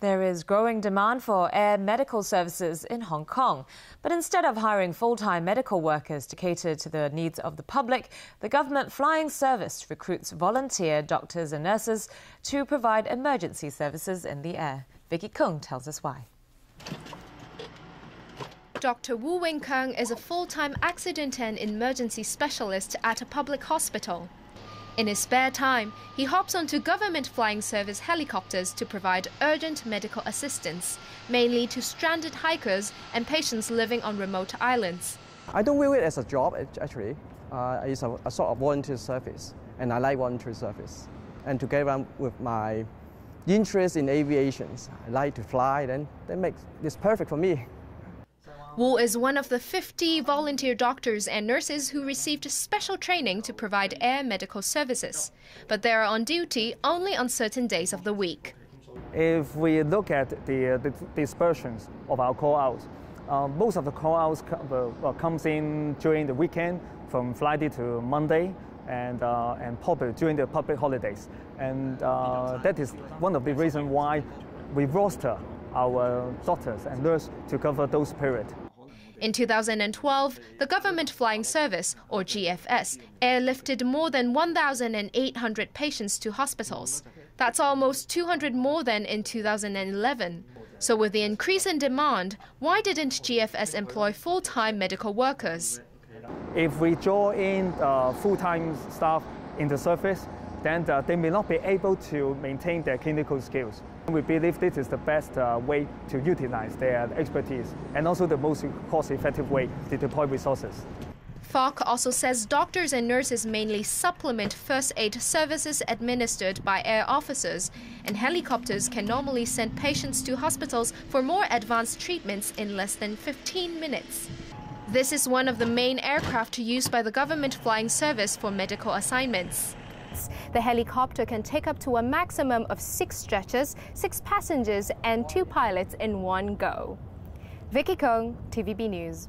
There is growing demand for air medical services in Hong Kong. But instead of hiring full-time medical workers to cater to the needs of the public, the government flying service recruits volunteer doctors and nurses to provide emergency services in the air. Vicky Kung tells us why. Dr. Vicky Kung is a full-time accident and emergency specialist at a public hospital. In his spare time, he hops onto government flying service helicopters to provide urgent medical assistance, mainly to stranded hikers and patients living on remote islands. I don't view it as a job, actually. It's a sort of volunteer service, and I like volunteer service. And together with my interest in aviation, I like to fly, then that makes this perfect for me. Wu is one of the 50 volunteer doctors and nurses who received special training to provide air medical services. But they are on duty only on certain days of the week. If we look at the dispersions of our call-outs, most of the call-outs comes in during the weekend from Friday to Monday and probably during the public holidays. And that is one of the reasons why we roster our doctors and nurses to cover those periods. In 2012, the Government Flying Service, or GFS, airlifted more than 1,800 patients to hospitals. That's almost 200 more than in 2011. So with the increase in demand, why didn't GFS employ full-time medical workers? If we draw in full-time staff in the service, then they may not be able to maintain their clinical skills. We believe this is the best way to utilize their expertise and also the most cost-effective way to deploy resources. Falk also says doctors and nurses mainly supplement first aid services administered by air officers, and helicopters can normally send patients to hospitals for more advanced treatments in less than 15 minutes. This is one of the main aircraft used by the government flying service for medical assignments. The helicopter can take up to a maximum of 6 stretchers, 6 passengers and 2 pilots in one go. Vicky Kung, TVB News.